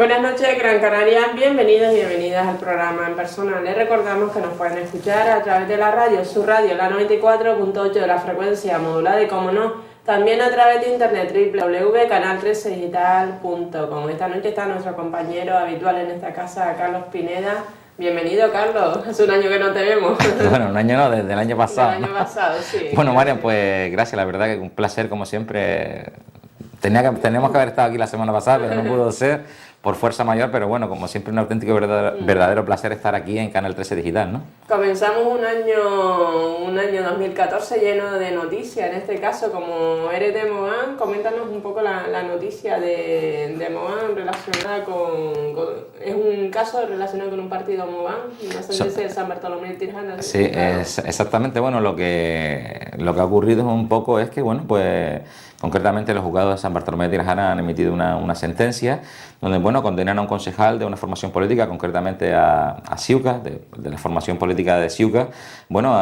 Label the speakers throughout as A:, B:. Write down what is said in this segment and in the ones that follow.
A: Buenas noches, Gran Canaria, bienvenidos y bienvenidas al programa En Persona. Les recordamos que nos pueden escuchar a través de la radio, su radio, la 94.8 de la frecuencia modulada y, como no, también a través de internet, www.canal13digital.com. Esta noche está nuestro compañero habitual en esta casa, Carlos Pineda. Bienvenido, Carlos. Hace un año que no te vemos.
B: Bueno, un año no, desde el año pasado.
A: Del año pasado, sí.
B: Bueno, Marian, pues gracias, la verdad que un placer como siempre. Teníamos que haber estado aquí la semana pasada, pero no pudo ser por fuerza mayor, pero bueno, como siempre un auténtico verdadero placer estar aquí en Canal 13 Digital, ¿no?
A: Comenzamos un año 2014 lleno de noticias, en este caso, como eres de Mogán, coméntanos un poco la noticia de Mogán relacionada es un caso relacionado con un partido Mogán, una sentencia de San Bartolomé de Tirjana.
B: Sí, exactamente. Bueno, lo que ha ocurrido un poco es que, bueno, pues concretamente los juzgados de San Bartolomé de Tirjana han emitido una sentencia donde, bueno, condenan a un concejal de una formación política, concretamente a Siuca, de la formación política de Siuca, bueno,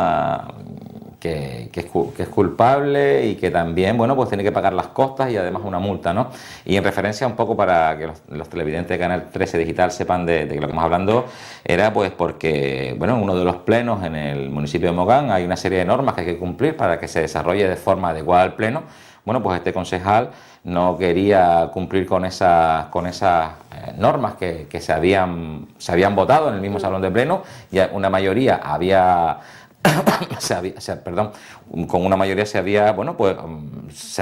B: que es culpable y que también, bueno, pues tiene que pagar las costas y además una multa, ¿no? Y en referencia un poco para que los televidentes de Canal 13 Digital sepan de lo que estamos hablando, era pues porque, bueno, en uno de los plenos en el municipio de Mogán hay una serie de normas que hay que cumplir para que se desarrolle de forma adecuada el pleno. Bueno, pues este concejal no quería cumplir con esas normas que se habían votado en el mismo salón de pleno, y una mayoría con una mayoría se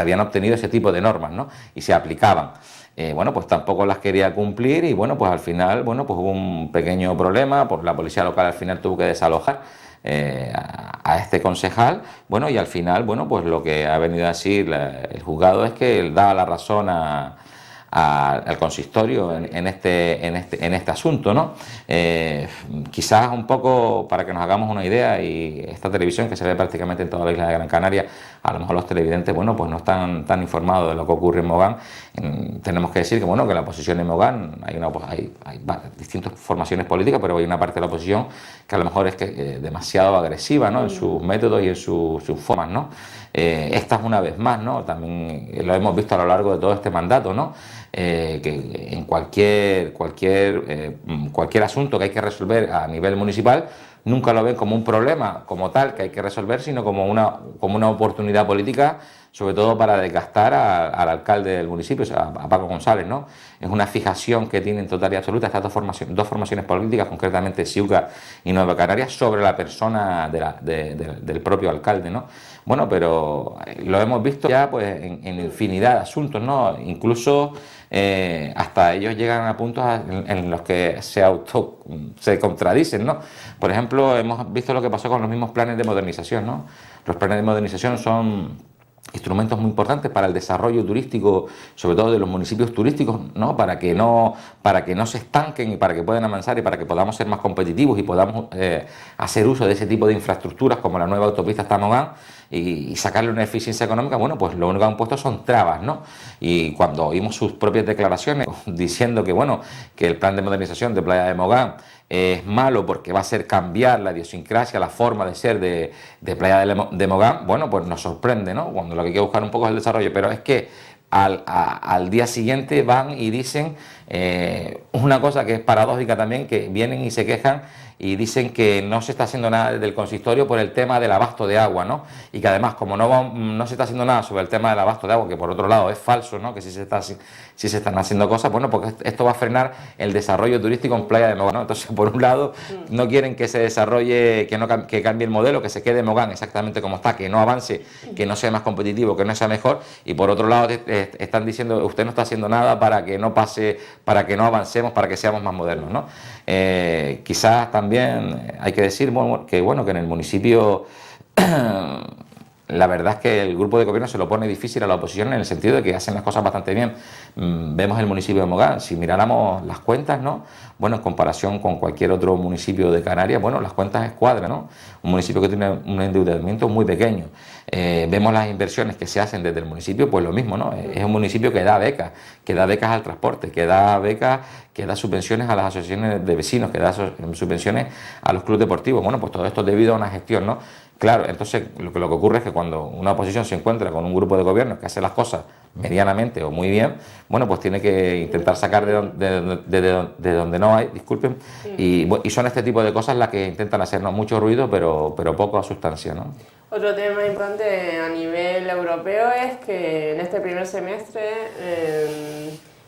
B: habían obtenido ese tipo de normas, ¿no? Y se aplicaban. Bueno, pues tampoco las quería cumplir y, bueno, pues al final, bueno, pues hubo un pequeño problema, pues la policía local al final tuvo que desalojar a este concejal, bueno, y al final, bueno, pues lo que ha venido a decir el juzgado es que él da la razón al consistorio en este asunto, ¿no? Quizás un poco para que nos hagamos una idea, y esta televisión que se ve prácticamente en toda la isla de Gran Canaria, a lo mejor los televidentes, bueno, pues no están tan informados de lo que ocurre en Mogán. Tenemos que decir que, bueno, que la oposición en Mogán hay distintas formaciones políticas, pero hay una parte de la oposición que a lo mejor es demasiado agresiva, ¿no? En sus métodos y en sus formas, ¿no? Esta es una vez más, ¿no? También lo hemos visto a lo largo de todo este mandato, ¿no? Que en cualquier asunto que hay que resolver a nivel municipal, nunca lo ven como un problema como tal que hay que resolver, sino como una oportunidad política, sobre todo para desgastar al alcalde del municipio, o sea, a Paco González, ¿no? Es una fijación que tienen total y absoluta estas dos formaciones políticas, concretamente Siuca y Nueva Canarias, sobre la persona del propio alcalde, ¿no? Bueno, pero lo hemos visto ya pues en infinidad de asuntos, ¿no? Incluso hasta ellos llegan a puntos en los que se contradicen, ¿no? Por ejemplo, hemos visto lo que pasó con los mismos planes de modernización, ¿no? Los planes de modernización son instrumentos muy importantes para el desarrollo turístico, sobre todo de los municipios turísticos, ¿no? Para que no se estanquen y para que puedan avanzar y para que podamos ser más competitivos y podamos hacer uso de ese tipo de infraestructuras como la nueva autopista hasta Mogán y sacarle una eficiencia económica. Bueno, pues lo único que han puesto son trabas, ¿no? Y cuando oímos sus propias declaraciones diciendo que el plan de modernización de Playa de Mogán es malo porque va a hacer cambiar la idiosincrasia, la forma de ser de Playa de Mogán, bueno, pues nos sorprende, ¿no? Cuando lo que hay que buscar un poco es el desarrollo, pero es que al día siguiente van y dicen una cosa que es paradójica también, que vienen y se quejan y dicen que no se está haciendo nada desde el consistorio por el tema del abasto de agua, ¿no? Y que además, como no se está haciendo nada sobre el tema del abasto de agua, que por otro lado es falso, ¿no? Que sí se están haciendo cosas, bueno, porque esto va a frenar el desarrollo turístico en Playa de Mogán, ¿no? Entonces, por un lado, no quieren que se desarrolle, que cambie el modelo, que se quede Mogán exactamente como está, que no avance, que no sea más competitivo, que no sea mejor, y por otro lado están diciendo, usted no está haciendo nada para que no pase, para que no avancemos, para que seamos más modernos, ¿no? Quizás también hay que decir que en el municipio la verdad es que el grupo de gobierno se lo pone difícil a la oposición en el sentido de que hacen las cosas bastante bien. Vemos el municipio de Mogán, si miráramos las cuentas, ¿no? Bueno, en comparación con cualquier otro municipio de Canarias, bueno, las cuentas escuadran, ¿no? Un municipio que tiene un endeudamiento muy pequeño. Vemos las inversiones que se hacen desde el municipio, pues lo mismo, ¿no? Es un municipio que da becas al transporte, que da becas, que da subvenciones a las asociaciones de vecinos, que da subvenciones a los clubes deportivos. Bueno, pues todo esto debido a una gestión, ¿no? Claro, entonces lo que ocurre es que cuando una oposición se encuentra con un grupo de gobierno que hace las cosas medianamente o muy bien, bueno, pues tiene que intentar sacar de donde no hay, disculpen, y son este tipo de cosas las que intentan hacernos mucho ruido, pero poco sustancia, ¿no?
A: Otro tema importante a nivel europeo es que en este primer semestre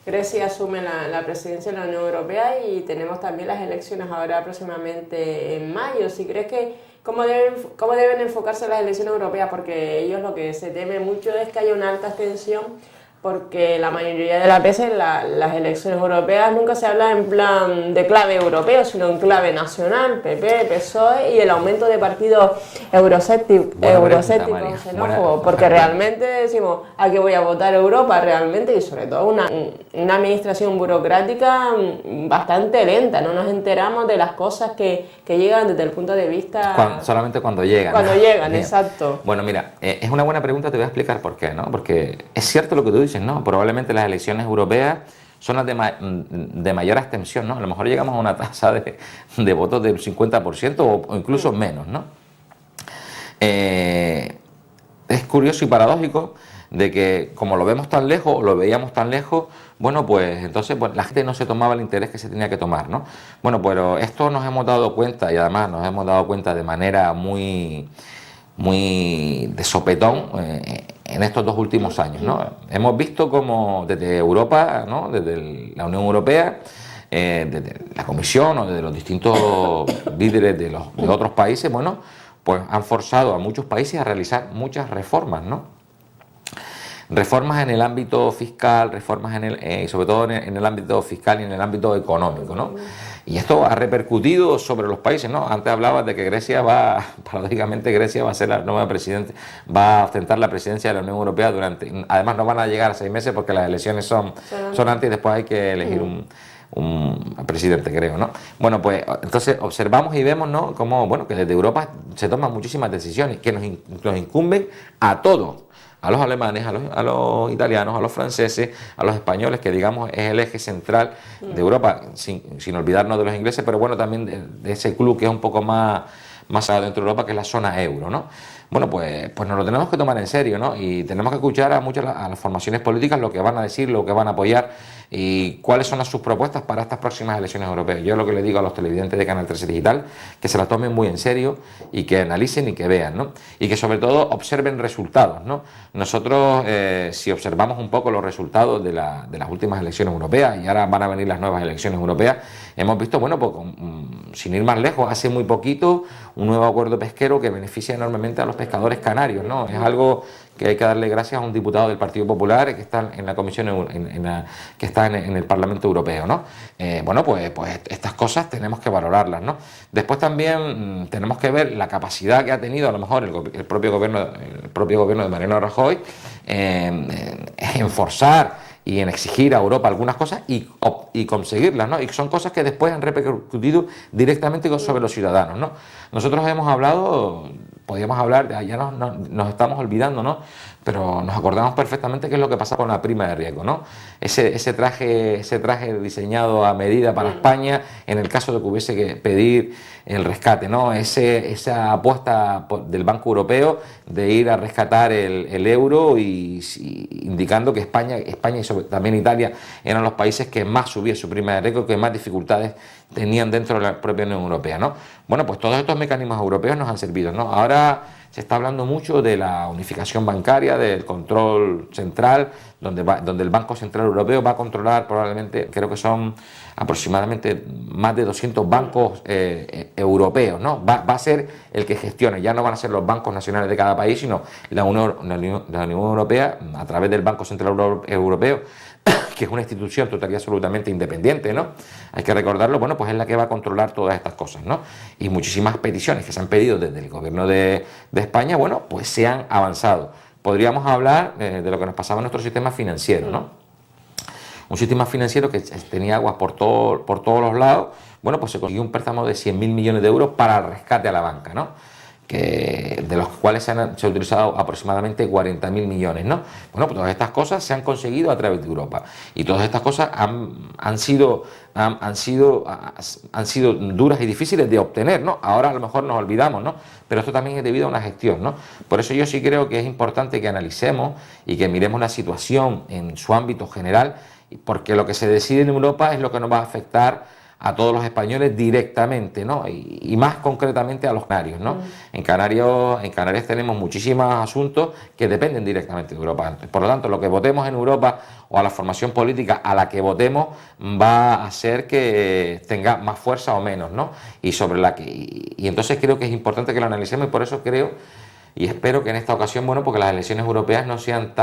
A: Grecia asume la presidencia de la Unión Europea y tenemos también las elecciones ahora próximamente en mayo. Si crees que ¿cómo deben enfocarse las elecciones europeas? Porque ellos lo que se teme mucho es que haya una alta abstención, porque la mayoría de las veces las elecciones europeas nunca se habla en plan de clave europeo, sino en clave nacional, PP, PSOE, y el aumento de partidos euroscépticos, xenófobos, porque realmente decimos, ¿a qué voy a votar Europa realmente? Y sobre todo una administración burocrática bastante lenta, no nos enteramos de las cosas que llegan desde el punto de vista...
B: solamente cuando llegan.
A: Cuando llegan, exacto.
B: Bueno, mira, es una buena pregunta, te voy a explicar por qué, ¿no? Porque es cierto lo que tú dices, ¿no? Probablemente las elecciones europeas son las de mayor abstención, ¿no? A lo mejor llegamos a una tasa de votos del 50% o incluso menos, ¿no? Es curioso y paradójico de que, como lo vemos tan lejos, o lo veíamos tan lejos, bueno, pues entonces la gente no se tomaba el interés que se tenía que tomar, ¿no? Bueno, pero esto nos hemos dado cuenta, y además nos hemos dado cuenta de manera muy de sopetón en estos 2 últimos años, ¿no? Hemos visto como desde Europa, ¿no? Desde la Unión Europea, desde la Comisión o desde los distintos líderes de otros países, bueno, pues han forzado a muchos países a realizar muchas reformas, ¿no? Reformas en el ámbito fiscal, reformas sobre todo en el ámbito fiscal y en el ámbito económico, ¿no? Y esto ha repercutido sobre los países, ¿no? Antes hablabas de que paradójicamente Grecia va a ser la nueva presidenta, va a ostentar la presidencia de la Unión Europea además no van a llegar a 6 meses porque las elecciones son antes y después hay que elegir un presidente, creo, ¿no? Bueno, pues entonces observamos y vemos, ¿no? Como, bueno, que desde Europa se toman muchísimas decisiones que nos incumben a todos. A los alemanes, a los italianos, a los franceses, a los españoles, que digamos es el eje central de Europa, sin olvidarnos de los ingleses, pero bueno, también de ese club que es un poco más allá dentro de Europa, que es la zona euro, ¿no? Bueno, pues nos lo tenemos que tomar en serio, ¿no? Y tenemos que escuchar a las formaciones políticas lo que van a decir, lo que van a apoyar y cuáles son sus propuestas para estas próximas elecciones europeas. Yo lo que le digo a los televidentes de Canal 13 Digital, que se la tomen muy en serio y que analicen y que vean, ¿no? Y que sobre todo observen resultados, ¿no? Nosotros, si observamos un poco los resultados de las últimas elecciones europeas, y ahora van a venir las nuevas elecciones europeas, hemos visto, bueno, pues sin ir más lejos, hace muy poquito, un nuevo acuerdo pesquero que beneficia enormemente a los pescadores canarios, ¿no? Es algo que hay que darle gracias a un diputado del Partido Popular que está en la Comisión, que está en el Parlamento Europeo, ¿no? Bueno, pues estas cosas tenemos que valorarlas, ¿no? Después también tenemos que ver la capacidad que ha tenido a lo mejor el propio gobierno de Mariano Rajoy en forzar y en exigir a Europa algunas cosas y conseguirlas, ¿no? Y son cosas que después han repercutido directamente sobre los ciudadanos, ¿no? Nosotros hemos hablado, podíamos hablar, ya nos estamos olvidando, ¿no? Pero nos acordamos perfectamente qué es lo que pasa con la prima de riesgo, ¿no? Ese traje diseñado a medida para España en el caso de que hubiese que pedir el rescate, ¿no? Esa apuesta del Banco Europeo de ir a rescatar el euro y indicando que España y también Italia eran los países que más subían su prima de riesgo, que más dificultades tenían dentro de la propia Unión Europea, ¿no? Bueno, pues todos estos mecanismos europeos nos han servido, ¿no? Ahora se está hablando mucho de la unificación bancaria, del control central, donde el Banco Central Europeo va a controlar probablemente, creo que son aproximadamente más de 200 bancos europeos, ¿no? Va a ser el que gestione, ya no van a ser los bancos nacionales de cada país, sino la Unión Europea, a través del Banco Central Europeo, que es una institución total y absolutamente independiente, ¿no? Hay que recordarlo, bueno, pues es la que va a controlar todas estas cosas, ¿no? Y muchísimas peticiones que se han pedido desde el gobierno de España, bueno, pues se han avanzado. Podríamos hablar de lo que nos pasaba en nuestro sistema financiero, ¿no? Un sistema financiero que tenía aguas por todos los lados, bueno, pues se consiguió un préstamo de 100.000 millones de euros para el rescate a la banca, ¿no? de los cuales se han utilizado aproximadamente 40.000 millones, ¿no? Bueno, pues todas estas cosas se han conseguido a través de Europa y todas estas cosas han sido duras y difíciles de obtener, ¿no? Ahora a lo mejor nos olvidamos, ¿no? Pero esto también es debido a una gestión, ¿no? Por eso yo sí creo que es importante que analicemos y que miremos la situación en su ámbito general, porque lo que se decide en Europa es lo que nos va a afectar a todos los españoles directamente, ¿no? Y más concretamente a los canarios, ¿no? En Canarias tenemos muchísimos asuntos que dependen directamente de Europa. Por lo tanto, lo que votemos en Europa o a la formación política a la que votemos va a hacer que tenga más fuerza o menos, ¿no? Y entonces creo que es importante que lo analicemos y por eso creo y espero que en esta ocasión, bueno, porque las elecciones europeas no sean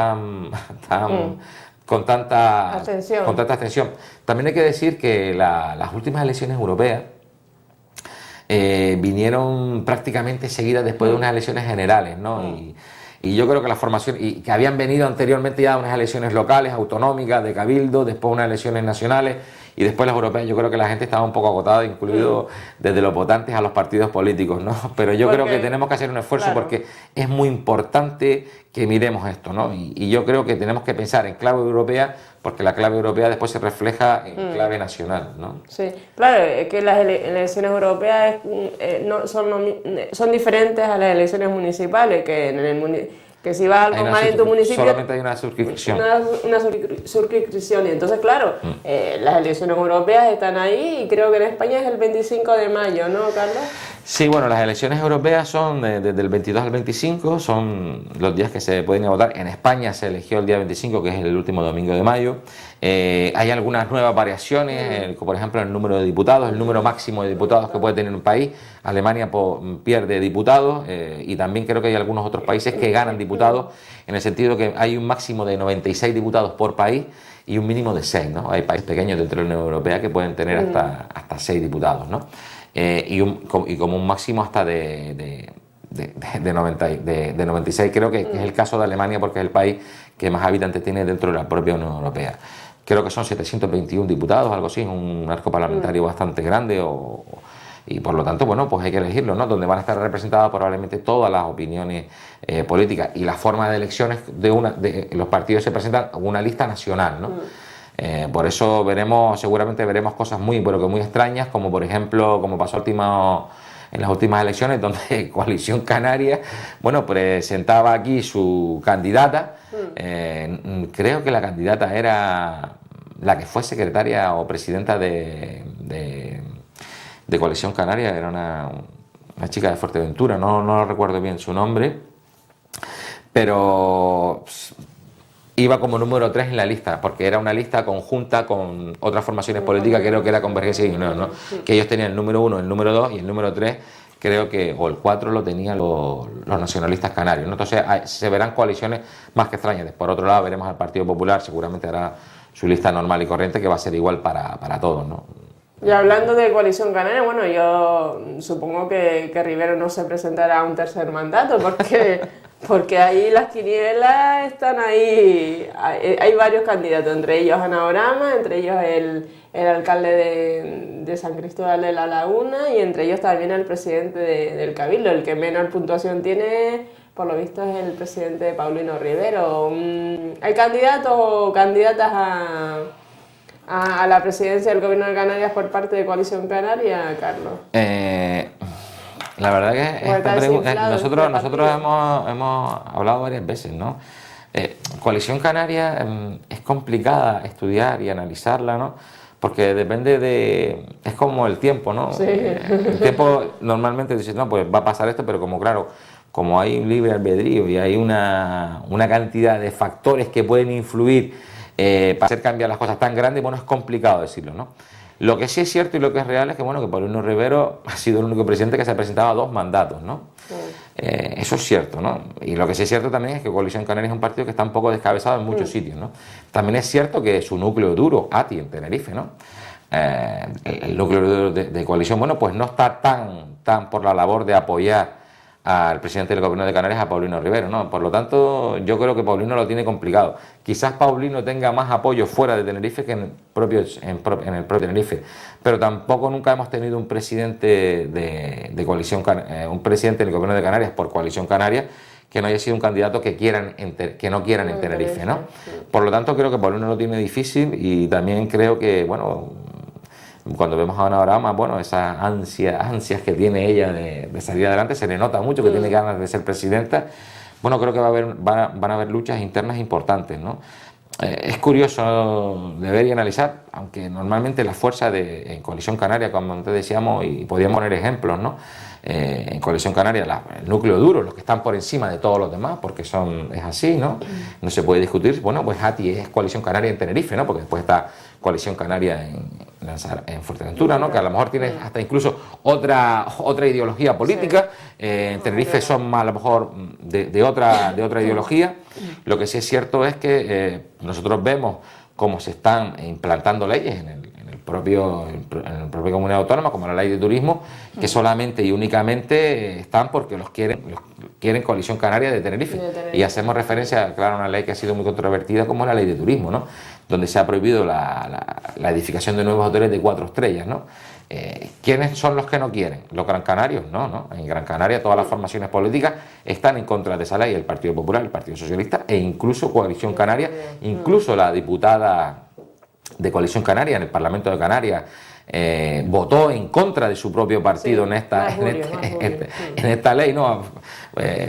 B: con tanta atención. También hay que decir que las últimas elecciones europeas vinieron prácticamente seguidas después de unas elecciones generales, ¿no? Y yo creo que la formación, y que habían venido anteriormente ya unas elecciones locales, autonómicas, de cabildo, después unas elecciones nacionales y después las europeas. Yo creo que la gente estaba un poco agotada, incluido desde los votantes a los partidos políticos, ¿no? Pero yo creo que tenemos que hacer un esfuerzo porque es muy importante que miremos esto, ¿no? Y yo creo que tenemos que pensar en clave europea porque la clave europea después se refleja en clave nacional, ¿no?
A: Sí, claro, es que las elecciones europeas son diferentes a las elecciones municipales, que si va algo mal en tu municipio...
B: Solamente hay una suscripción.
A: Una suscripción, y entonces, claro, las elecciones europeas están ahí y creo que en España es el 25 de mayo, ¿no, Carlos?
B: Sí, bueno, las elecciones europeas son desde el 22 al 25, son los días que se pueden votar. En España se eligió el día 25, que es el último domingo de mayo. Hay algunas nuevas variaciones, como por ejemplo el número de diputados, el número máximo de diputados que puede tener un país. Alemania pierde diputados y también creo que hay algunos otros países que ganan diputados, en el sentido que hay un máximo de 96 diputados por país y un mínimo de 6, ¿no? Hay países pequeños dentro de la Unión Europea que pueden tener hasta 6 diputados, ¿no? Y como un máximo hasta de 96, creo que es el caso de Alemania porque es el país que más habitantes tiene dentro de la propia Unión Europea. Creo que son 721 diputados, algo así, un arco parlamentario bastante grande y por lo tanto, bueno, pues hay que elegirlo, ¿no? Donde van a estar representadas probablemente todas las opiniones políticas y la forma de elecciones de los partidos se presentan a una lista nacional, ¿no? Por eso seguramente veremos cosas pero que muy extrañas, como por ejemplo, como pasó en las últimas elecciones, donde Coalición Canaria, bueno, presentaba aquí su candidata. Creo que la candidata era la que fue secretaria o presidenta de Coalición Canaria, era una chica de Fuerteventura, no recuerdo bien su nombre, pero iba como número 3 en la lista, porque era una lista conjunta con otras formaciones políticas, creo que era Convergencia y Unión, ¿no? Que ellos tenían el número 1, el número 2 y el número 3, creo que, o el 4 lo tenían los nacionalistas canarios, ¿no? Entonces se verán coaliciones más que extrañas. Por otro lado, veremos al Partido Popular, seguramente hará su lista normal y corriente, que va a ser igual para todos, ¿no?
A: Y hablando de Coalición Canaria, bueno, yo supongo que Rivero no se presentará a un tercer mandato, porque ahí las quinielas están ahí, hay varios candidatos, entre ellos Ana Orama, entre ellos el alcalde de San Cristóbal de la Laguna y entre ellos también el presidente del Cabildo. El que menor puntuación tiene, por lo visto, es el presidente Paulino Rivero. ¿Hay candidatos o candidatas a la presidencia del Gobierno de Canarias por parte de Coalición Canaria, Carlos?
B: La verdad que esta pregunta, nosotros hemos hablado varias veces, ¿no? Coalición Canaria es complicada estudiar y analizarla, ¿no? Porque depende es como el tiempo, ¿no?
A: Sí.
B: El tiempo normalmente dices, no, pues va a pasar esto, pero como hay un libre albedrío y hay una cantidad de factores que pueden influir para hacer cambiar las cosas tan grandes, bueno, es complicado decirlo, ¿no? Lo que sí es cierto y lo que es real es que, bueno, que Paulino Rivero ha sido el único presidente que se ha presentado a 2 mandatos, ¿no? Sí. Eso es cierto, ¿no? Y lo que sí es cierto también es que Coalición Canaria es un partido que está un poco descabezado en muchos sitios, ¿no? También es cierto que su núcleo duro, ATI, en Tenerife, ¿no? El núcleo duro de Coalición, bueno, pues no está tan por la labor de apoyar al presidente del Gobierno de Canarias, a Paulino Rivera, ¿no? Por lo tanto, yo creo que Paulino lo tiene complicado. Quizás Paulino tenga más apoyo fuera de Tenerife que en el propio Tenerife, pero tampoco nunca hemos tenido un presidente de coalición, un presidente del Gobierno de Canarias por Coalición Canaria que no haya sido un candidato que no quieran en Tenerife, ¿no? Por lo tanto, creo que Paulino lo tiene difícil y también creo que, bueno, cuando vemos a Ana Barahama, bueno, esas ansias que tiene ella de salir adelante, se le nota mucho que tiene ganas de ser presidenta. Bueno, creo que van a haber luchas internas importantes, ¿no? Es curioso de ver y analizar, aunque normalmente la fuerza en Coalición Canaria, como antes decíamos, y podíamos poner ejemplos, ¿no? En Coalición Canaria, el núcleo duro, los que están por encima de todos los demás, porque es así, ¿no? No se puede discutir. Bueno, pues ATI es Coalición Canaria en Tenerife, ¿no? Porque después está Coalición Canaria en Fuerteventura, ¿no? Que a lo mejor tiene hasta incluso otra ideología política. En Tenerife son más, a lo mejor de otra ideología. Lo que sí es cierto es que nosotros vemos cómo se están implantando leyes en la propia comunidad autónoma, como la ley de turismo, que solamente y únicamente están porque los quieren Coalición Canaria de Tenerife. Y hacemos referencia, claro, a una ley que ha sido muy controvertida, como la ley de turismo, ¿no? Donde se ha prohibido la edificación de nuevos hoteles de 4 estrellas, ¿no? ¿Quiénes son los que no quieren? ¿Los Gran Canarios? No. En Gran Canaria todas las formaciones políticas están en contra de esa ley, el Partido Popular, el Partido Socialista e incluso Coalición Canaria, incluso la diputada de Coalición Canaria en el Parlamento de Canarias votó en contra de su propio partido en esta ley, ¿no?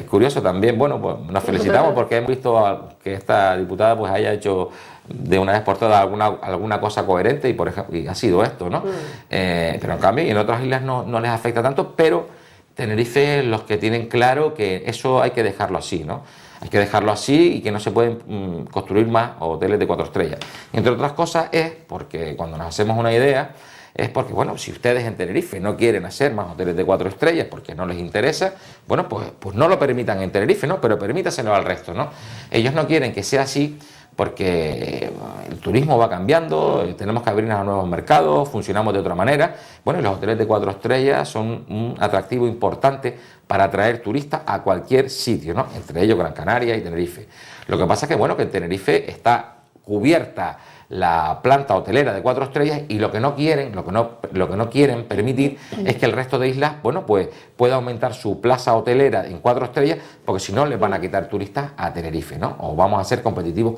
B: Curioso también, bueno, pues nos felicitamos porque hemos visto que esta diputada pues haya hecho de una vez por todas alguna cosa coherente y por ejemplo y ha sido esto, ¿no? Pero en cambio en otras islas no les afecta tanto, pero Tenerife los que tienen claro que eso hay que dejarlo así, ¿no? Hay que dejarlo así y que no se pueden construir más hoteles de 4 estrellas. Y entre otras cosas es porque cuando nos hacemos una idea, es porque, bueno, si ustedes en Tenerife no quieren hacer más hoteles de 4 estrellas porque no les interesa, bueno, pues no lo permitan en Tenerife, ¿no? Pero permítaselo al resto, ¿no? Ellos no quieren que sea así porque el turismo va cambiando, tenemos que abrirnos a nuevos mercados, funcionamos de otra manera. Bueno, y los hoteles de 4 estrellas son un atractivo importante para atraer turistas a cualquier sitio, ¿no? Entre ellos Gran Canaria y Tenerife. Lo que pasa es que, bueno, que en Tenerife está cubierta la planta hotelera de 4 estrellas y lo que no quieren permitir es que el resto de islas, bueno, pues pueda aumentar su plaza hotelera en 4 estrellas, porque si no les van a quitar turistas a Tenerife, ¿no? O vamos a ser competitivos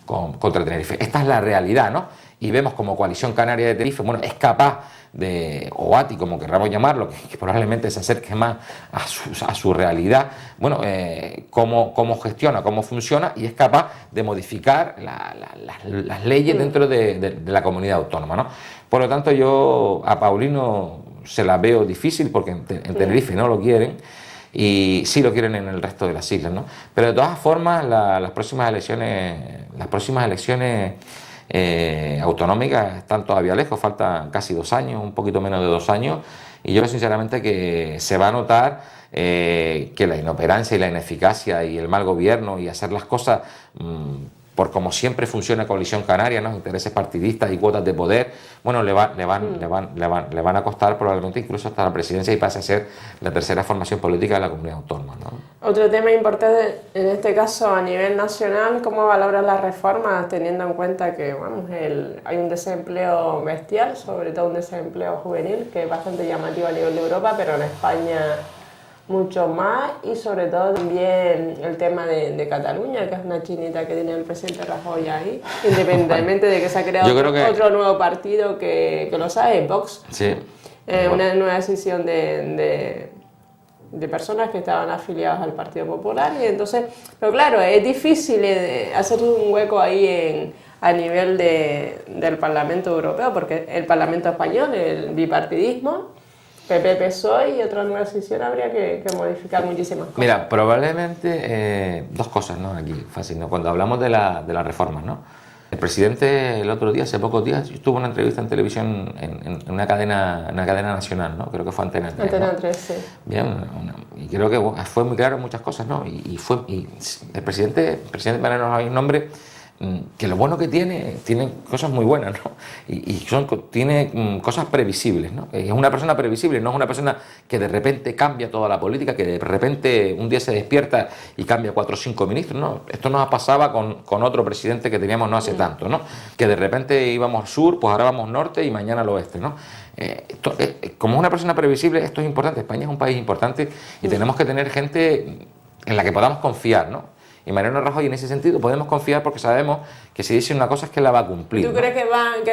B: contra Tenerife. Esta es la realidad, ¿no? Y vemos como Coalición Canaria de Tenerife, bueno, es capaz de, o ATI, como querramos llamarlo, que probablemente se acerque más a su realidad, bueno, cómo gestiona, cómo funciona y es capaz de modificar las leyes dentro de la comunidad autónoma, ¿no? Por lo tanto, yo a Paulino se la veo difícil porque en Tenerife no lo quieren y sí lo quieren en el resto de las islas, ¿no? Pero de todas formas, las próximas elecciones autonómicas están todavía lejos, faltan casi 2 años, un poquito menos de 2 años, y yo creo sinceramente que se va a notar que la inoperancia y la ineficacia y el mal gobierno y hacer las cosas por como siempre funciona Coalición Canaria, ¿no? Intereses partidistas y cuotas de poder, bueno, le van a costar probablemente incluso hasta la presidencia y pase a ser la tercera formación política de la comunidad autónoma, ¿no?
A: Otro tema importante en este caso a nivel nacional, ¿cómo valoras las reformas teniendo en cuenta que vamos, hay un desempleo bestial, sobre todo un desempleo juvenil, que es bastante llamativo a nivel de Europa, pero en España mucho más, y sobre todo también el tema de Cataluña, que es una chinita que tiene el presidente Rajoy ahí, independientemente de que se ha creado otro nuevo partido que lo sabe, Vox.
B: Sí.
A: Una nueva decisión de personas que estaban afiliadas al Partido Popular, y entonces, pero claro, es difícil hacer un hueco ahí a nivel del Parlamento Europeo, porque el Parlamento Español, el bipartidismo, PP-PSOE y otra nueva decisión habría que modificar muchísimas cosas.
B: Mira, probablemente 2 cosas, ¿no? Aquí, fácil, ¿no? Cuando hablamos de las reformas, ¿no? El presidente el otro día, hace pocos días, tuvo una entrevista en televisión en una cadena nacional, ¿no? Creo que fue Antena 3.
A: Antena 3, sí.
B: Bien, y creo que fue muy claro en muchas cosas, ¿no? Y el presidente para no hay un nombre, que lo bueno que tiene cosas muy buenas, ¿no? Tiene cosas previsibles, ¿no? Es una persona previsible, no es una persona que de repente cambia toda la política, que de repente un día se despierta y cambia 4 o 5 ministros, ¿no? Esto nos pasaba con otro presidente que teníamos no hace tanto, ¿no? Que de repente íbamos al sur, pues ahora vamos norte y mañana al oeste, ¿no? Como es una persona previsible, esto es importante. España es un país importante y tenemos que tener gente en la que podamos confiar, ¿no? Y Mariano Rajoy en ese sentido podemos confiar porque sabemos que si dice una cosa es que la va a cumplir.
A: ¿Tú crees que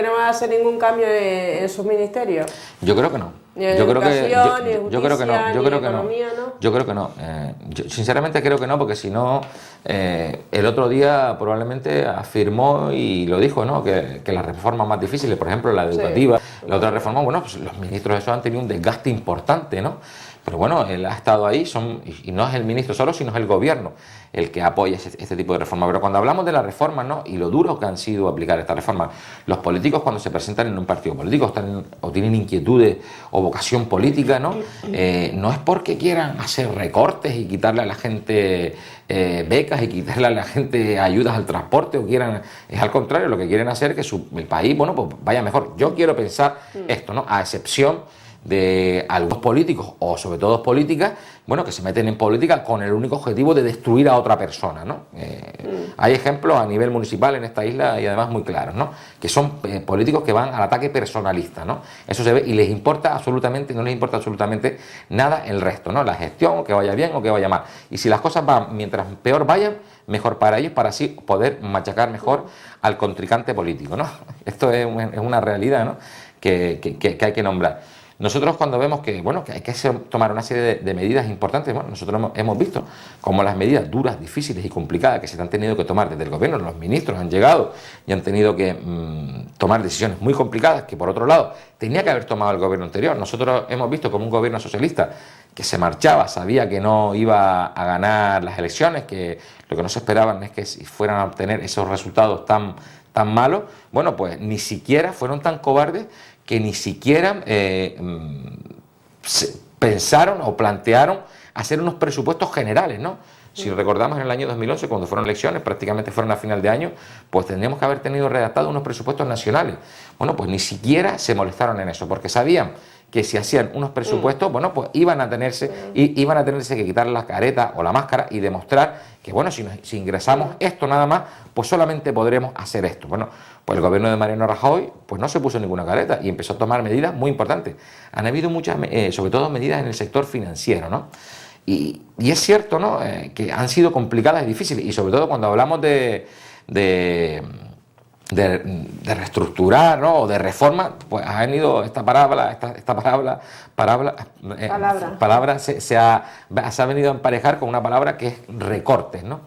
A: no va a hacer ningún cambio en sus ministerios?
B: Yo creo que no.
A: Ni en educación, ni en
B: yo creo que no.
A: justicia,
B: Yo
A: ni
B: creo que no.
A: economía, ¿no?
B: Yo creo que no. Yo sinceramente creo que no, porque si no, el otro día probablemente afirmó y lo dijo, ¿no? Que las reformas más difíciles, por ejemplo la educativa, la otra reforma, bueno, pues los ministros de eso han tenido un desgaste importante, ¿no? Pero bueno, él ha estado ahí, y no es el ministro solo, sino es el gobierno el que apoya este tipo de reformas. Pero cuando hablamos de las reformas, ¿no? Y lo duro que han sido aplicar estas reformas, los políticos cuando se presentan en un partido político están, o tienen inquietudes o vocación política, ¿no? No es porque quieran hacer recortes y quitarle a la gente becas y quitarle a la gente ayudas al transporte, o quieran, es al contrario, lo que quieren hacer es que el país, bueno, pues vaya mejor. Yo quiero pensar esto, ¿no? A excepción de algunos políticos, o sobre todo políticas, bueno, que se meten en política con el único objetivo de destruir a otra persona, ¿no? Hay ejemplos a nivel municipal en esta isla y además muy claros, ¿no? Que son políticos que van al ataque personalista, ¿no? Eso se ve y les importa absolutamente, no les importa absolutamente nada el resto, ¿no? La gestión, que vaya bien o que vaya mal. Y si las cosas van, mientras peor vayan, mejor para ellos, para así poder machacar mejor al contrincante político, ¿no? Esto es una realidad, ¿no? Que hay que nombrar. Nosotros cuando vemos que, bueno, que hay que tomar una serie de medidas importantes, bueno, nosotros hemos visto como las medidas duras, difíciles y complicadas que se han tenido que tomar desde el gobierno, los ministros han llegado y han tenido que tomar decisiones muy complicadas que por otro lado tenía que haber tomado el gobierno anterior. Nosotros hemos visto como un gobierno socialista que se marchaba, sabía que no iba a ganar las elecciones, que lo que no se esperaban es que si fueran a obtener esos resultados tan malos, bueno, pues ni siquiera fueron tan cobardes que ni siquiera pensaron o plantearon hacer unos presupuestos generales, ¿no? Si recordamos en el año 2011, cuando fueron elecciones, prácticamente fueron a final de año, pues tendríamos que haber tenido redactados unos presupuestos nacionales. Bueno, pues ni siquiera se molestaron en eso, porque sabían que si hacían unos presupuestos, bueno, pues iban a tenerse que quitar la careta o la máscara y demostrar que, bueno, si ingresamos esto nada más, pues solamente podremos hacer esto. Bueno, pues el gobierno de Mariano Rajoy pues no se puso ninguna careta y empezó a tomar medidas muy importantes. Han habido muchas, sobre todo medidas en el sector financiero, ¿no? Y es cierto, ¿no? Que han sido complicadas y difíciles, y sobre todo cuando hablamos de reestructurar, ¿no? O de reforma, pues ha venido esta palabra se ha venido a emparejar con una palabra que es recortes, ¿no?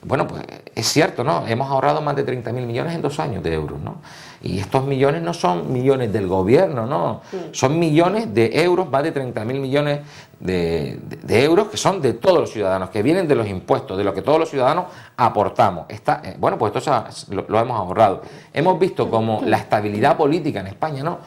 B: Bueno, pues es cierto, ¿no? Hemos ahorrado más de 30.000 millones en 2 años de euros, ¿no? Y estos millones no son millones del gobierno, ¿no? Son millones de euros, más de 30.000 millones de euros que son de todos los ciudadanos, que vienen de los impuestos, de lo que todos los ciudadanos aportamos. Bueno, pues esto lo hemos ahorrado. Hemos visto como la estabilidad política en España, ¿no?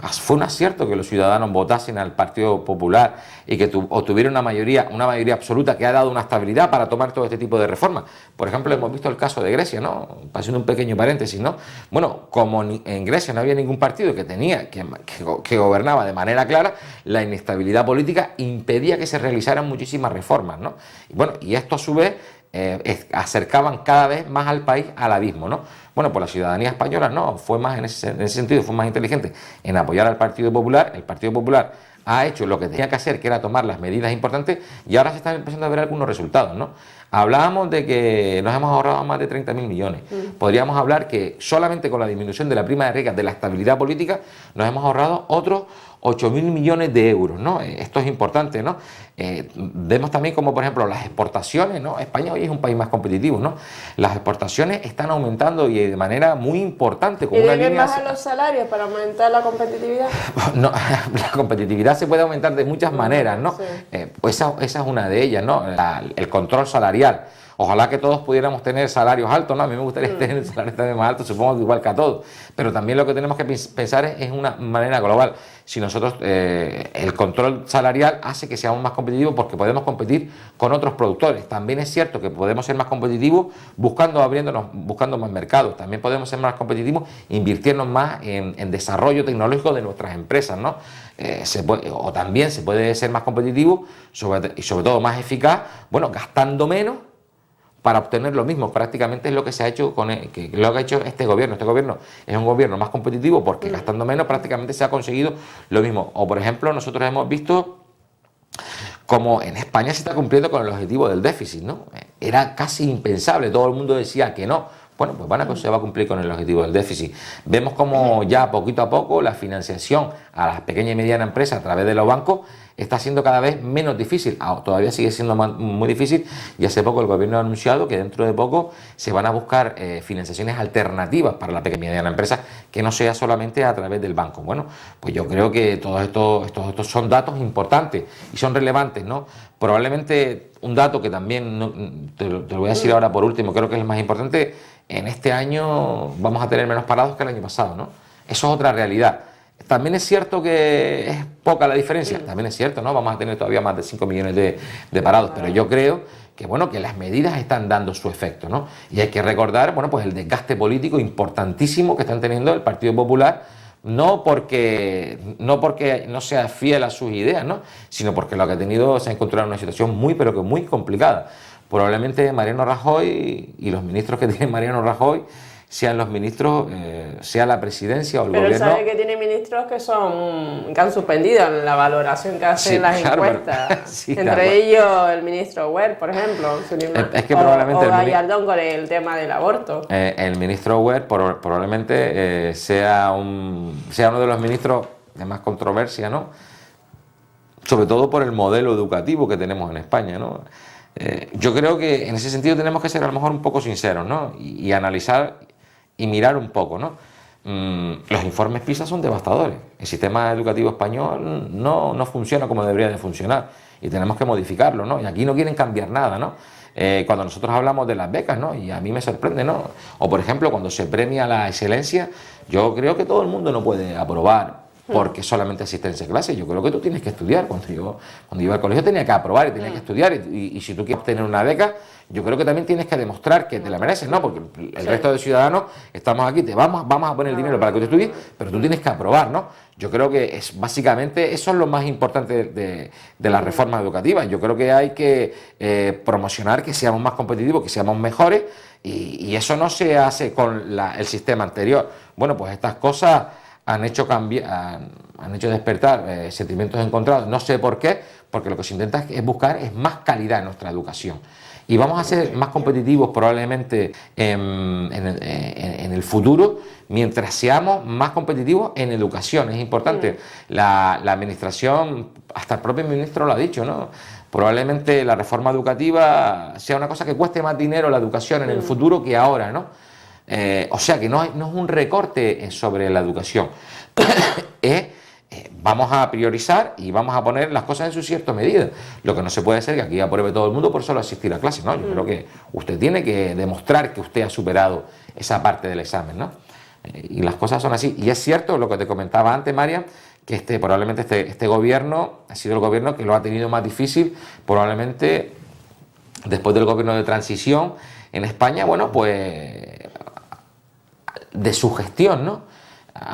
B: Fue un acierto que los ciudadanos votasen al Partido Popular y que obtuvieran una mayoría absoluta que ha dado una estabilidad para tomar todo este tipo de reformas. Por ejemplo, hemos visto el caso de Grecia, ¿no? Haciendo un pequeño paréntesis, ¿no? Bueno, como en Grecia no había ningún partido que gobernaba de manera clara, la inestabilidad política impedía que se realizaran muchísimas reformas, ¿no? Y bueno, y esto a su vez acercaban cada vez más al país al abismo, ¿no? Bueno, pues la ciudadanía española no, fue más en ese sentido, fue más inteligente en apoyar al Partido Popular. El Partido Popular ha hecho lo que tenía que hacer, que era tomar las medidas importantes, y ahora se están empezando a ver algunos resultados, ¿no? Hablábamos de que nos hemos ahorrado más de 30.000 millones. Podríamos hablar que solamente con la disminución de la prima de riesgo, de la estabilidad política, nos hemos ahorrado otros 8.000 millones de euros, ¿no? Esto es importante, ¿no? Vemos también como, por ejemplo, las exportaciones, ¿no? España hoy es un país más competitivo, ¿no? Las exportaciones están aumentando y de manera muy importante.
A: ¿Y deben bajar los salarios para aumentar la competitividad?
B: No, la competitividad se puede aumentar de muchas maneras, ¿no?
A: Sí.
B: Pues esa es una de ellas, ¿no? El control salarial. Ojalá que todos pudiéramos tener salarios altos, ¿no? A mí me gustaría tener salarios también más altos, supongo que igual que a todos. Pero también lo que tenemos que pensar es una manera global. Si nosotros, el control salarial hace que seamos más competitivos porque podemos competir con otros productores. También es cierto que podemos ser más competitivos buscando más mercados. También podemos ser más competitivos invirtiendo más en desarrollo tecnológico de nuestras empresas, ¿no? O también se puede ser más competitivo y sobre todo más eficaz, bueno, gastando menos para obtener lo mismo. Prácticamente es lo que se ha hecho lo que ha hecho este gobierno. Este gobierno es un gobierno más competitivo porque gastando menos prácticamente se ha conseguido lo mismo. O por ejemplo, nosotros hemos visto como en España se está cumpliendo con el objetivo del déficit, ¿no? Era casi impensable, todo el mundo decía que no. Bueno, pues se va a cumplir con el objetivo del déficit. Vemos como ya poquito a poco la financiación a las pequeñas y medianas empresas a través de los bancos está siendo cada vez menos difícil. Todavía sigue siendo muy difícil y hace poco el gobierno ha anunciado que dentro de poco se van a buscar financiaciones alternativas para la pequeña y mediana empresa que no sea solamente a través del banco. Bueno, pues yo creo que todos estos son datos importantes y son relevantes, ¿no? Probablemente un dato que también te lo voy a decir ahora por último, creo que es el más importante. En este año vamos a tener menos parados que el año pasado, ¿no? Eso es otra realidad. También es cierto que es poca la diferencia, también es cierto, ¿no? Vamos a tener todavía más de 5 millones de parados, pero yo creo que, bueno, que las medidas están dando su efecto, ¿no? Y hay que recordar, bueno, pues el desgaste político importantísimo que están teniendo el Partido Popular, no porque no sea fiel a sus ideas, ¿no? Sino porque lo que ha tenido se ha encontrado en una situación muy, pero que muy complicada. Probablemente Mariano Rajoy y los ministros que tiene Mariano Rajoy sean los ministros, sea la presidencia o el gobierno.
A: Pero él sabe que tiene ministros que han suspendido la valoración que hacen las encuestas.
B: Sí,
A: entre ellos el ministro Wert, por ejemplo.
B: Es que probablemente
A: o Gallardón con el tema del aborto.
B: El ministro Wert probablemente sea uno de los ministros de más controversia, ¿no? Sobre todo por el modelo educativo que tenemos en España, ¿no? Yo creo que en ese sentido tenemos que ser a lo mejor un poco sinceros, ¿no? Y analizar y mirar un poco, ¿no? Los informes PISA son devastadores. El sistema educativo español no funciona como debería de funcionar y tenemos que modificarlo, ¿no? Y aquí no quieren cambiar nada, ¿no? Cuando nosotros hablamos de las becas, ¿no? Y a mí me sorprende, ¿no? O por ejemplo, cuando se premia la excelencia, yo creo que todo el mundo no puede aprobar porque solamente asistencia a clase. Yo creo que tú tienes que estudiar. Cuando yo iba al colegio tenía que aprobar y tenía que estudiar. Y si tú quieres obtener una beca, yo creo que también tienes que demostrar que te la mereces, ¿no? Porque el resto de ciudadanos estamos aquí, vamos a poner el dinero para que tú estudies, pero tú tienes que aprobar, ¿no? Yo creo que básicamente eso es lo más importante de la reforma educativa. Yo creo que hay que promocionar que seamos más competitivos, que seamos mejores, y eso no se hace con el sistema anterior. Bueno, pues estas cosas han hecho despertar sentimientos encontrados, no sé por qué, porque lo que se intenta es buscar más calidad en nuestra educación. Y vamos a ser más competitivos probablemente en el futuro mientras seamos más competitivos en educación. Es importante. La administración, hasta el propio ministro lo ha dicho, ¿no? Probablemente la reforma educativa sea una cosa que cueste más dinero la educación en el futuro que ahora, ¿no? O sea que no es un recorte sobre la educación. Vamos a priorizar y vamos a poner las cosas en su cierta medida. Lo que no se puede hacer es que aquí apruebe todo el mundo por solo asistir a clases, ¿no? Yo creo que usted tiene que demostrar que usted ha superado esa parte del examen, ¿no? Y las cosas son así. Y es cierto lo que te comentaba antes, María, que probablemente este gobierno ha sido el gobierno que lo ha tenido más difícil, probablemente después del gobierno de transición en España, bueno, pues de su gestión, ¿no?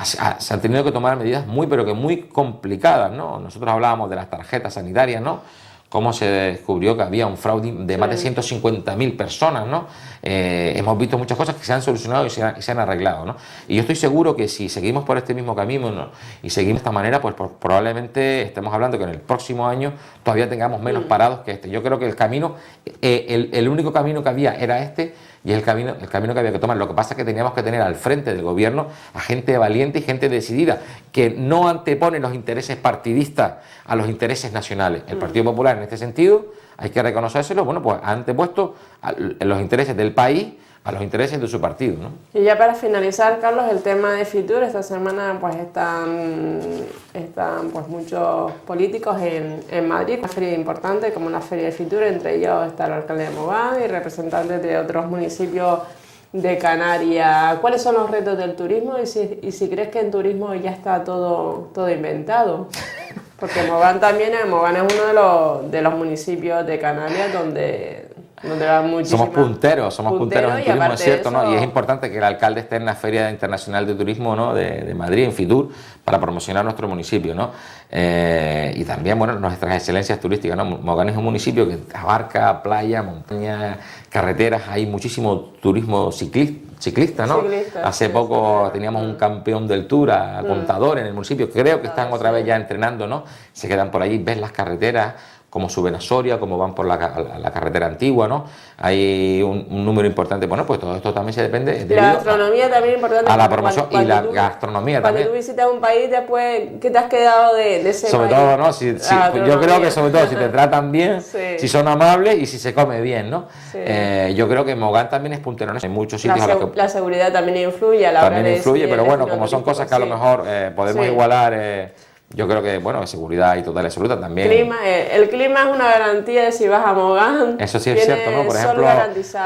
B: Se han tenido que tomar medidas pero que muy complicadas, ¿no? Nosotros hablábamos de las tarjetas sanitarias, ¿no? Cómo se descubrió que había un fraude de más de 150.000 personas, ¿no? Hemos visto muchas cosas que se han solucionado y se han arreglado, ¿no? Y yo estoy seguro que si seguimos por este mismo camino, ¿no? Y seguimos de esta manera, pues probablemente estemos hablando que en el próximo año todavía tengamos menos parados que este. Yo creo que el camino, el único camino que había era este, y es el camino que había que tomar. Lo que pasa es que teníamos que tener al frente del gobierno a gente valiente y gente decidida, que no antepone los intereses partidistas a los intereses nacionales. El Partido Popular, en este sentido, hay que reconocérselo, bueno, pues ha antepuesto los intereses del país a los intereses de su partido, ¿no?
A: Y ya para finalizar, Carlos, el tema de Fitur. Esta semana pues están pues muchos políticos en Madrid, una feria importante como la Feria de Fitur, entre ellos está el alcalde de Mogán y representantes de otros municipios de Canarias. ¿Cuáles son los retos del turismo y si crees que en turismo ya está todo inventado? Porque Mogán es uno de los municipios de Canarias donde van muchísimas...
B: Somos punteros en turismo, es cierto, ¿no? Y es importante que el alcalde esté en la Feria Internacional de Turismo, ¿no?, de Madrid, en Fitur, para promocionar nuestro municipio, ¿no? Y también, bueno, nuestras excelencias turísticas, ¿no? Mogán es un municipio que abarca playa, montaña, carreteras, hay muchísimo turismo ciclista, ¿no? Hace poco teníamos un campeón del Tour, Contador, en el municipio, creo que están otra vez ya entrenando, ¿no? Se quedan por allí, ves las carreteras, cómo suben a Soria, cómo van por la carretera antigua, ¿no? Hay un número importante. Bueno, pues todo esto también se depende
A: de la gastronomía también es importante.
B: A la promoción y la gastronomía también.
A: Cuando tú visitas un país, después, ¿qué te has quedado de ese
B: sobre
A: país?
B: Todo, ¿no? Yo creo que sobre todo si te tratan bien, sí, si son amables y si se come bien, ¿no? Sí. Yo creo que Mogán también es puntero, ¿no? Hay muchos sitios
A: la seguridad también influye a la hora de...
B: También influye, pero bueno, como son cosas que a lo mejor podemos igualar... Yo creo que, bueno, seguridad y total absoluta también.
A: El clima es una garantía de si vas a Mogán.
B: Eso sí es cierto, ¿no? Por ejemplo,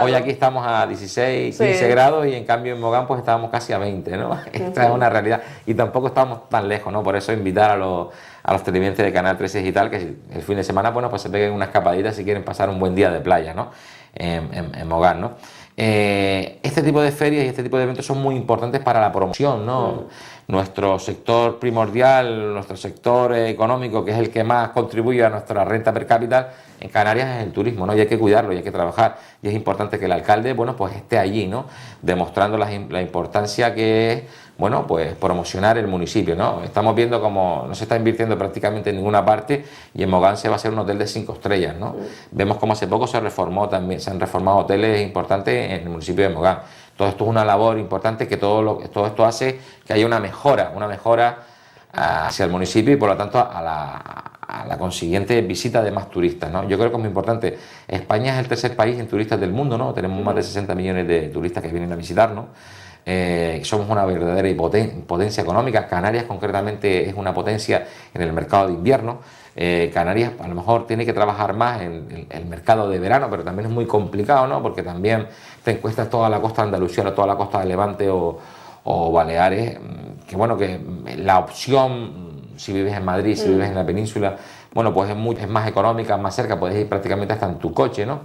B: hoy aquí estamos a 16, 15 grados y en cambio en Mogán pues estábamos casi a 20, ¿no? Esta es una realidad. Y tampoco estamos tan lejos, ¿no? Por eso invitar a los televidentes de Canal 13 Digital que el fin de semana, bueno, pues se peguen una escapadita si quieren pasar un buen día de playa, ¿no? En Mogán, ¿no? Este tipo de ferias y este tipo de eventos son muy importantes para la promoción, ¿no? Nuestro sector primordial, nuestro sector económico, que es el que más contribuye a nuestra renta per cápita en Canarias, es el turismo, ¿no? Y hay que cuidarlo y hay que trabajar. Y es importante que el alcalde, bueno, pues esté allí, ¿no? Demostrando la importancia que es, bueno, pues promocionar el municipio, ¿no? Estamos viendo como no se está invirtiendo prácticamente en ninguna parte y en Mogán se va a hacer un hotel de 5 estrellas, ¿no? Vemos como hace poco se han reformado hoteles importantes en el municipio de Mogán. Todo esto es una labor importante que todo esto hace que haya una mejora hacia el municipio y por lo tanto a la consiguiente visita de más turistas, ¿no? Yo creo que es muy importante. España es el tercer país en turistas del mundo, ¿no? Tenemos más de 60 millones de turistas que vienen a visitarnos. Somos una verdadera potencia económica. Canarias concretamente es una potencia en el mercado de invierno. Canarias a lo mejor tiene que trabajar más en el mercado de verano, pero también es muy complicado, ¿no? Porque también te encuentras toda la costa andalucía, toda la costa de Levante o Baleares, que bueno, que la opción, si vives en Madrid, si vives en la península, bueno, pues es más económica, más cerca, puedes ir prácticamente hasta en tu coche, ¿no?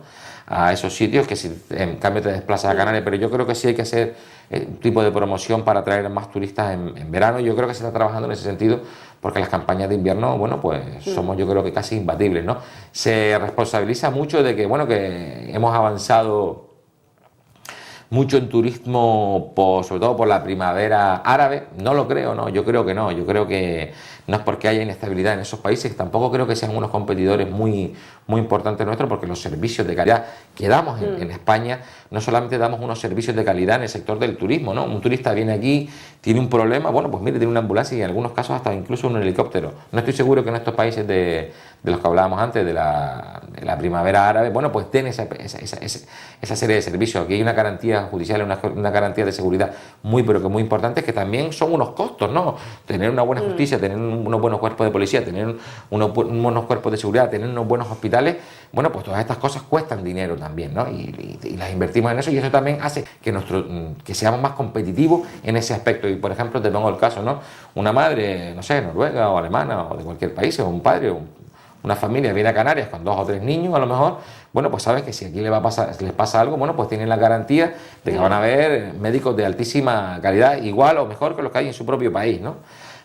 B: A esos sitios que si en cambio te desplazas a Canarias, pero yo creo que sí hay que hacer un tipo de promoción para atraer más turistas en verano. Yo creo que se está trabajando en ese sentido porque las campañas de invierno, bueno, pues somos yo creo que casi imbatibles, ¿no? Se responsabiliza mucho de que, bueno, que hemos avanzado mucho en turismo, sobre todo por la primavera árabe. No lo creo, no, yo creo que no. Yo creo que no es porque haya inestabilidad en esos países, tampoco creo que sean unos competidores muy importantes nuestros, porque los servicios de calidad que damos en España, no solamente damos unos servicios de calidad en el sector del turismo, ¿no? Un turista viene aquí, tiene un problema, bueno, pues mire, tiene una ambulancia y en algunos casos hasta incluso un helicóptero. No estoy seguro que en estos países de los que hablábamos antes, de la primavera árabe, bueno, pues den esa serie de servicios. Aquí hay una garantía judicial, una garantía de seguridad pero que muy importante, que también son unos costos, ¿no? Tener una buena justicia, tener unos buenos cuerpos de policía, tener unos buenos cuerpos de seguridad, tener unos buenos hospitales, bueno, pues todas estas cosas cuestan dinero también, ¿no? Y las invertimos en eso y eso también hace que seamos más competitivos en ese aspecto. Y por ejemplo, te pongo el caso, ¿no? Una madre, no sé, noruega o alemana o de cualquier país, o un padre, una familia viene a Canarias con 2 o 3 niños a lo mejor, bueno, pues sabes que si aquí les pasa algo, bueno, pues tienen la garantía de que van a haber médicos de altísima calidad, igual o mejor que los que hay en su propio país, ¿no?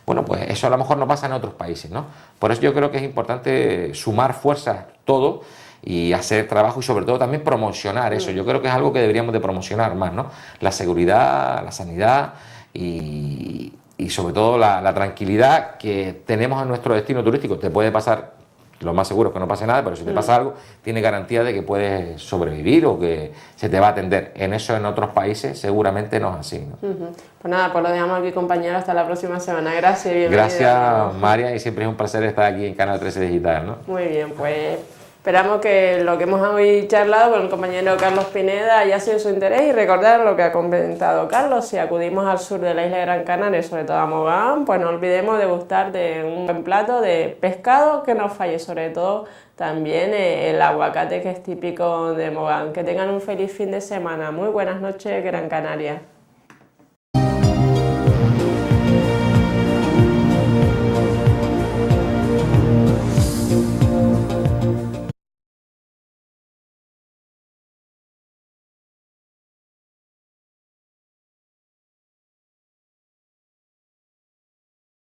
B: Bueno, pues eso a lo mejor no pasa en otros países, ¿no? Por eso yo creo que es importante sumar fuerzas todo y hacer trabajo y sobre todo también promocionar eso. Yo creo que es algo que deberíamos de promocionar más, ¿no? La seguridad, la sanidad y sobre todo la tranquilidad que tenemos en nuestro destino turístico. Te puede pasar, lo más seguro es que no pase nada, pero si te pasa algo, tiene garantía de que puedes sobrevivir o que se te va a atender. En eso en otros países seguramente no es así, ¿no?
A: Pues nada, pues lo dejamos aquí, compañero, hasta la próxima semana. Gracias, bienvenido.
B: Gracias, María, y siempre es un placer estar aquí en Canal 13 Digital, ¿no?
A: Muy bien, pues Esperamos que lo que hemos hoy charlado con el compañero Carlos Pineda haya sido de su interés y recordar lo que ha comentado Carlos: si acudimos al sur de la isla de Gran Canaria, sobre todo a Mogán, pues no olvidemos degustar de un buen plato de pescado que no falle, sobre todo también el aguacate, que es típico de Mogán. Que tengan un feliz fin de semana. Muy buenas noches, Gran Canaria.